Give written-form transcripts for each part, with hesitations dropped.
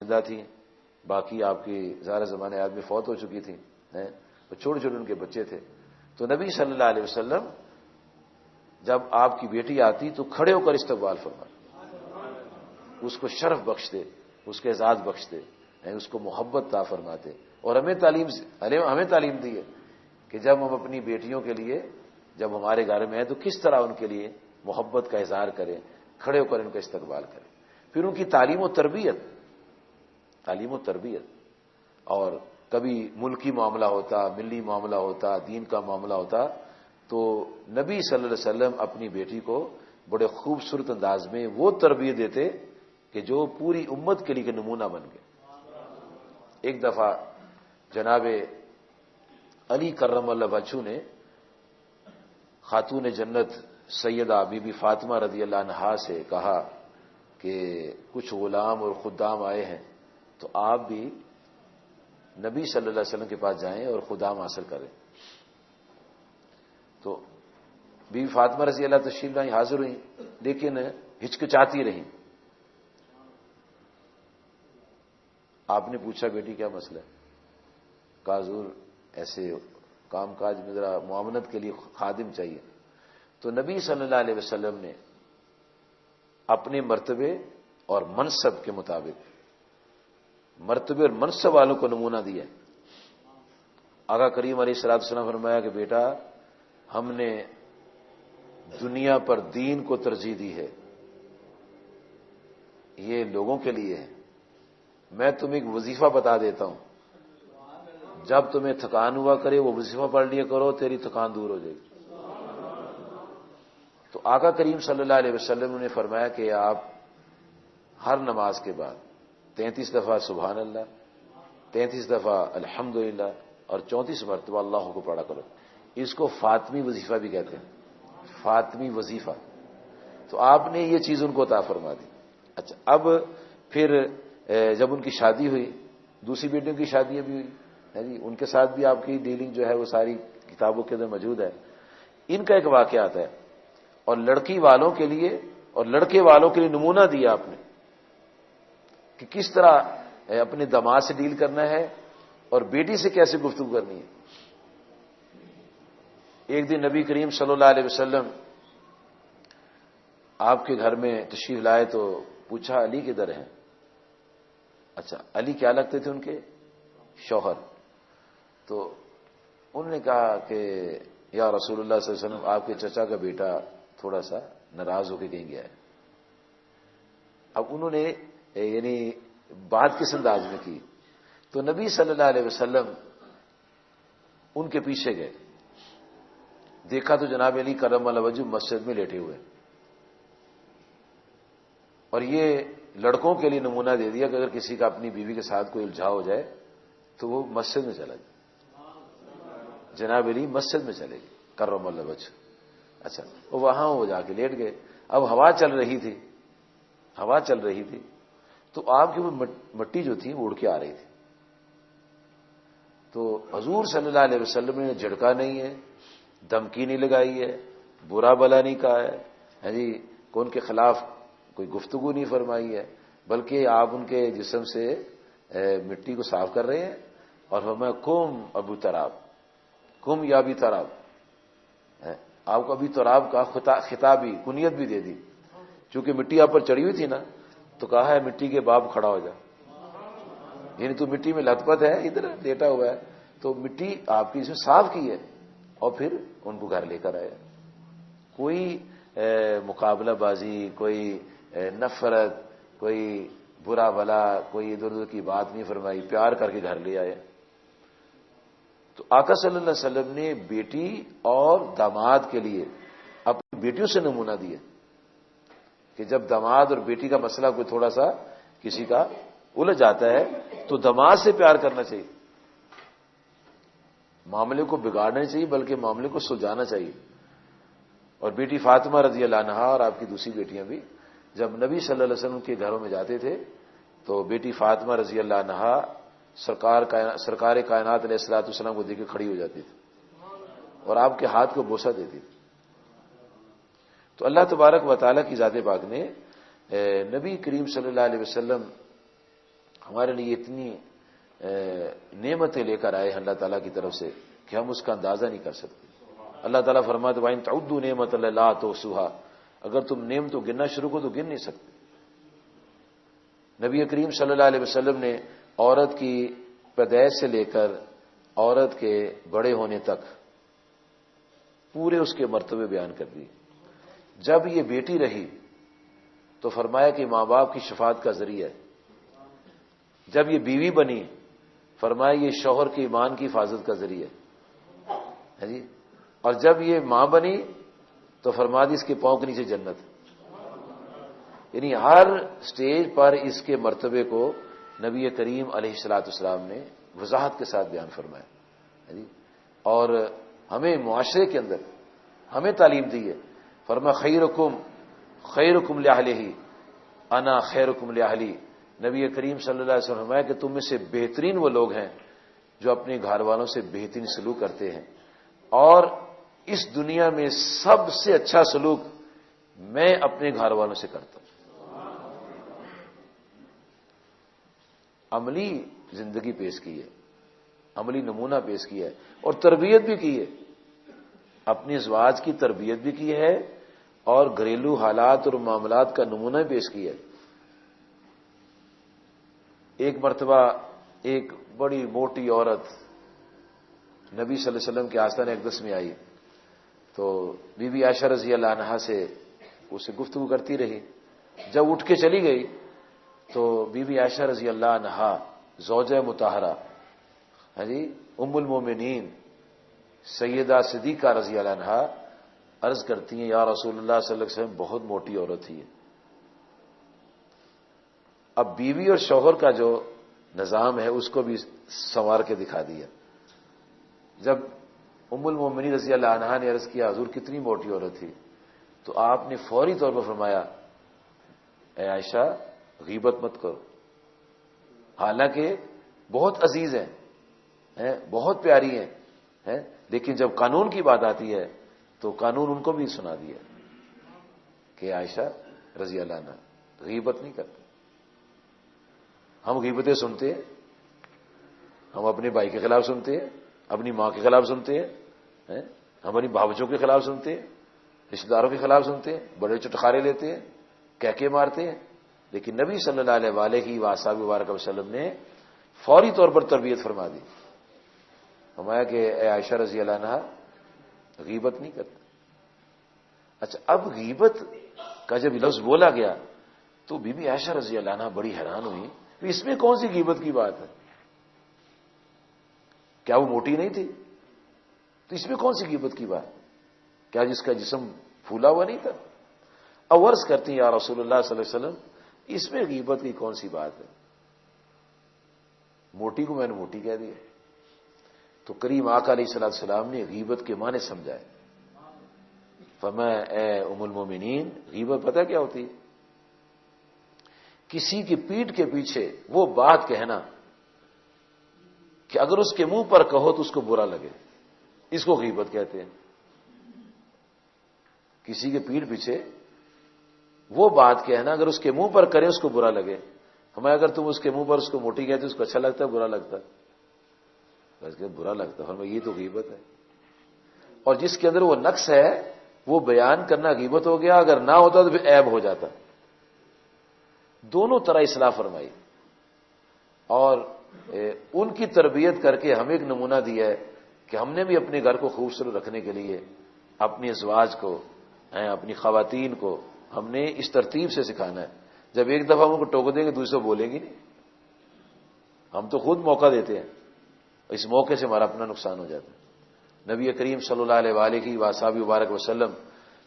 زندہ تھیں، باقی آپ کی ظاہر زمانے آدمی فوت ہو چکی تھیں، وہ چھوٹے چھوٹے ان کے بچے تھے. تو نبی صلی اللہ علیہ وسلم جب آپ کی بیٹی آتی تو کھڑے ہو کر استقبال فرماتے، اس کو شرف بخشتے، اس کے اعزاز بخشتے، اس کو محبت عطا فرماتے. اور ہمیں تعلیم دی ہے کہ جب ہم اپنی بیٹیوں کے لیے جب ہمارے گھر میں ہیں تو کس طرح ان کے لیے محبت کا اظہار کریں، کھڑے ہو کر ان کا استقبال کریں. پھر ان کی تعلیم و تربیت اور کبھی ملکی معاملہ ہوتا، ملی معاملہ ہوتا، دین کا معاملہ ہوتا تو نبی صلی اللہ علیہ وسلم اپنی بیٹی کو بڑے خوبصورت انداز میں وہ تربیت دیتے کہ جو پوری امت کے لیے نمونہ بن گئے. ایک دفعہ جناب علی کرم اللہ وجہہ نے خاتون جنت سیدہ بی بی فاطمہ رضی اللہ عنہا سے کہا کہ کچھ غلام اور خدام آئے ہیں تو آپ بھی نبی صلی اللہ علیہ وسلم کے پاس جائیں اور خدام حاصل کریں. تو بی بی فاطمہ رضی اللہ تشریف لائی، حاضر ہوئی، لیکن ہچکچاتی رہیں. آپ نے پوچھا بیٹی کیا مسئلہ ہے؟ کہا حضور ایسے کام کاج میں ذرا معاونت کے لیے خادم چاہیے. تو نبی صلی اللہ علیہ وسلم نے اپنے مرتبے اور منصب کے مطابق مرتبے اور منصب والوں کو نمونہ دیا. آقا کریم علیہ الصلوۃ والسلام فرمایا کہ بیٹا ہم نے دنیا پر دین کو ترجیح دی ہے، یہ لوگوں کے لیے ہے. میں تمہیں ایک وظیفہ بتا دیتا ہوں، جب تمہیں تھکان ہوا کرے وہ وظیفہ پڑھ لیا کرو، تیری تھکان دور ہو جائے گی. تو آقا کریم صلی اللہ علیہ وسلم نے فرمایا کہ آپ ہر نماز کے بعد 33 دفعہ سبحان اللہ، 33 دفعہ الحمدللہ اور 34 مرتبہ اللہ کو پڑھا کرو. اس کو فاطمی وظیفہ بھی کہتے ہیں، فاطمی وظیفہ. تو آپ نے یہ چیز ان کو عطا فرما دی. اچھا، اب پھر جب ان کی شادی ہوئی، دوسری بیٹیوں کی شادیاں بھی ہوئی ہے جی، ان کے ساتھ بھی آپ کی ڈیلنگ جو ہے وہ ساری کتابوں کے اندر موجود ہے. ان کا ایک واقعہ آتا ہے اور لڑکی والوں کے لیے اور لڑکے والوں کے لیے نمونہ دیا آپ نے کہ کس طرح اپنے داماد سے ڈیل کرنا ہے اور بیٹی سے کیسے گفتگو کرنی ہے. ایک دن نبی کریم صلی اللہ علیہ وسلم آپ کے گھر میں تشریف لائے تو پوچھا علی کدھر ہیں؟ اچھا، علی کیا لگتے تھے ان کے؟ شوہر. تو انہوں نے کہا کہ یا رسول اللہ صلی اللہ علیہ وسلم آپ کے چچا کا بیٹا تھوڑا سا ناراض ہو کے کہیں گیا ہے. اب انہوں نے یعنی بات کس انداز میں کی؟ تو نبی صلی اللہ علیہ وسلم ان کے پیچھے گئے، دیکھا تو جناب علی کرم اللہ وجہ مسجد میں لیٹے ہوئے، اور یہ لڑکوں کے لیے نمونہ دے دیا کہ اگر کسی کا اپنی بیوی کے ساتھ کوئی الجھاؤ ہو جائے تو وہ مسجد میں چلا جائے. جناب علی مسجد میں چلے گئے کرم اللہ وجہ. اچھا، وہ وہاں وہ جا کے لیٹ گئے. اب ہوا چل رہی تھی تو آپ کی وہ مٹی جو تھی وہ اڑ کے آ رہی تھی. تو حضور صلی اللہ علیہ وسلم نے جھڑکا نہیں ہے، دھمکی نہیں لگائی ہے، برا بلا نہیں کہا ہے جی، کہ ان کے خلاف کوئی گفتگو نہیں فرمائی ہے، بلکہ آپ ان کے جسم سے مٹی کو صاف کر رہے ہیں اور فرمایا کم ابو تراب، کم یا ابی تراب. آپ کو ابھی تراب کا خطابی کنیت بھی دے دی، چونکہ مٹی آپ پر چڑھی ہوئی تھی نا، تو کہا ہے مٹی کے باپ کھڑا ہو جا، یعنی تو مٹی میں لت پت ہے، ادھر لیٹا ہوا ہے. تو مٹی آپ کی اس میں صاف کی ہے اور پھر ان کو گھر لے کر آیا. کوئی مقابلہ بازی، کوئی نفرت، کوئی برا بلا، کوئی ادھر ادھر کی بات نہیں فرمائی، پیار کر کے گھر لے آئے. تو آقا صلی اللہ علیہ وسلم نے بیٹی اور داماد کے لیے اپنی بیٹیوں سے نمونہ دیا کہ جب داماد اور بیٹی کا مسئلہ کوئی تھوڑا سا کسی کا الجھ جاتا ہے تو داماد سے پیار کرنا چاہیے، معاملے کو بگاڑنا چاہیے بلکہ معاملے کو سلجھانا چاہیے. اور بیٹی فاطمہ رضی اللہ عنہا اور آپ کی دوسری بیٹیاں بھی جب نبی صلی اللہ علیہ وسلم کے گھروں میں جاتے تھے تو بیٹی فاطمہ رضی اللہ عنہا سرکار کائنات علیہ الصلوۃ والسلام کو دیکھ کے کھڑی ہو جاتی تھی اور آپ کے ہاتھ کو بوسہ دیتی تھی. تو اللہ تبارک و تعالیٰ کی ذات پاک نے نبی کریم صلی اللہ علیہ وسلم ہمارے لیے اتنی نعمتیں لے کر آئے ہیں اللہ تعالیٰ کی طرف سے کہ ہم اس کا اندازہ نہیں کر سکتے. اللہ تعالیٰ فرماتے وَإِن تَعُدُّوا نِعْمَتَ اللَّهِ لَا تُحْصُوهَا، اگر تم نعمتوں گننا شروع کرو تو گن نہیں سکتے. نبی کریم صلی اللہ علیہ وسلم نے عورت کی پیدائش سے لے کر عورت کے بڑے ہونے تک پورے اس کے مرتبے بیان کر دیے. جب یہ بیٹی رہی تو فرمایا کہ ماں باپ کی شفاعت کا ذریعہ ہے. جب یہ بیوی بنی فرمایا یہ شوہر کے ایمان کی حفاظت کا ذریعہ ہے جی. اور جب یہ ماں بنی تو فرما دی اس کے پاؤں کے نیچے جنت. یعنی ہر سٹیج پر اس کے مرتبے کو نبی کریم علیہ الصلوۃ والسلام نے وضاحت کے ساتھ بیان فرمایا جی. اور ہمیں معاشرے کے اندر ہمیں تعلیم دی ہے. فرمایا خیرکم لأہلہ انا خیرکم لأہلی. نبی کریم صلی اللہ علیہ وسلم فرمایا کہ تم میں سے بہترین وہ لوگ ہیں جو اپنے گھر والوں سے بہترین سلوک کرتے ہیں، اور اس دنیا میں سب سے اچھا سلوک میں اپنے گھر والوں سے کرتا ہوں. عملی زندگی پیش کی ہے، عملی نمونہ پیش کیا ہے، اور تربیت بھی کی ہے. اپنی ازواج کی تربیت بھی کی ہے اور گھریلو حالات اور معاملات کا نمونہ پیش کیا ہے. ایک مرتبہ ایک بڑی موٹی عورت نبی صلی اللہ علیہ وسلم کے آستانے اقدس میں آئی تو بی بی عائشہ رضی اللہ عنہا سے اسے گفتگو کرتی رہی. جب اٹھ کے چلی گئی تو بی بی عائشہ رضی اللہ عنہا زوجہ مطہرہ جی ام المومنین سیدہ صدیقہ رضی اللہ عنہا عرض کرتی ہیں یا رسول اللہ صلی اللہ علیہ وسلم بہت موٹی عورت تھی. اب بیوی اور شوہر کا جو نظام ہے اس کو بھی سنوار کے دکھا دیا. جب ام المومنین رضی اللہ عنہا نے عرض کیا حضور کتنی موٹی عورت تھی، تو آپ نے فوری طور پر فرمایا اے عائشہ غیبت مت کرو. حالانکہ بہت عزیز ہیں بہت پیاری ہیں لیکن جب قانون کی بات آتی ہے تو قانون ان کو بھی سنا دیا کہ عائشہ رضی اللہ عنہ غیبت نہیں کرتے. ہم غیبتیں سنتے ہیں، ہم اپنے بھائی کے خلاف سنتے ہیں، اپنی ماں کے خلاف سنتے ہیں، ہم اپنی بھاوجوں کے خلاف سنتے ہیں، رشتہ داروں کے خلاف سنتے ہیں، بڑے چٹخارے لیتے ہیں، کہکے مارتے ہیں. لیکن نبی صلی اللہ علیہ وآلہ وسلم نے فوری طور پر تربیت فرما دی. فرمایا کہ اے عائشہ رضی اللہ عنہا غیبت نہیں کرتے. اچھا اب غیبت کا جب لفظ بولا گیا تو بی بی عائشہ رضی اللہ عنہا بڑی حیران ہوئی کہ اس میں کون سی غیبت کی بات ہے؟ کیا وہ موٹی نہیں تھی؟ تو اس میں کون سی غیبت کی بات؟ کیا جس کا جسم پھولا ہوا نہیں تھا؟ اب عرض کرتی ہیں یا رسول اللہ صلی اللہ علیہ وسلم اس میں غیبت کی کون سی بات ہے؟ موٹی کو میں نے موٹی کہہ دیا. تو کریم آقا علیہ الصلوۃ والسلام نے غیبت کے معنی سمجھائے. فرمایا اے ام المومنین غیبت پتہ کیا ہوتی ہے؟ کسی کی پیٹھ کے پیچھے وہ بات کہنا کہ اگر اس کے منہ پر کہو تو اس کو برا لگے، اس کو غیبت کہتے ہیں. کسی کے پیٹھ پیچھے وہ بات کہنا اگر اس کے منہ پر کرے اس کو برا لگے. ہمیں اگر تم اس کے منہ پر اس کو موٹی کہتے اس کو اچھا لگتا ہے برا لگتا ہے؟ برا لگتا ہے. ہمیں یہ تو غیبت ہے. اور جس کے اندر وہ نقص ہے وہ بیان کرنا غیبت ہو گیا، اگر نہ ہوتا تو پھر عیب ہو جاتا. دونوں طرح اصلاح فرمائی اور ان کی تربیت کر کے ہمیں ایک نمونہ دیا ہے کہ ہم نے بھی اپنے گھر کو خوبصورت رکھنے کے لیے اپنی ازواج کو اپنی خواتین کو ہم نے اس ترتیب سے سکھانا ہے. جب ایک دفعہ ہم ان کو ٹوک دیں گے دوسرے بولیں گی نہیں. ہم تو خود موقع دیتے ہیں، اس موقع سے ہمارا اپنا نقصان ہو جاتا ہے. نبی کریم صلی اللہ علیہ وآلہ وسلم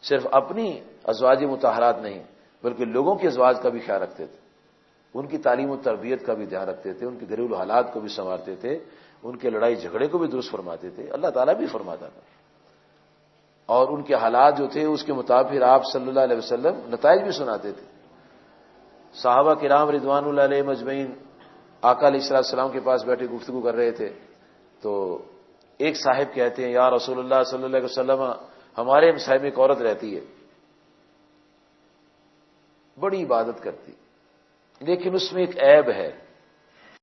صرف اپنی ازواج مطہرات نہیں بلکہ لوگوں کے ازواج کا بھی خیال رکھتے تھے. ان کی تعلیم و تربیت کا بھی دھیان رکھتے تھے، ان کے گھریلو حالات کو بھی سنوارتے تھے، ان کے لڑائی جھگڑے کو بھی درست فرماتے تھے. اللہ تعالیٰ بھی فرماتا تھا اور ان کے حالات جو تھے اس کے مطابق آپ صلی اللہ علیہ وسلم نتائج بھی سناتے تھے. صحابہ کرام رضوان اللہ علیہم اجمعین آقا علیہ السلام کے پاس بیٹھے گفتگو کر رہے تھے تو ایک صاحب کہتے ہیں یا رسول اللہ صلی اللہ علیہ وسلم ہمارے صاحب ایک عورت رہتی ہے بڑی عبادت کرتی لیکن اس میں ایک عیب ہے.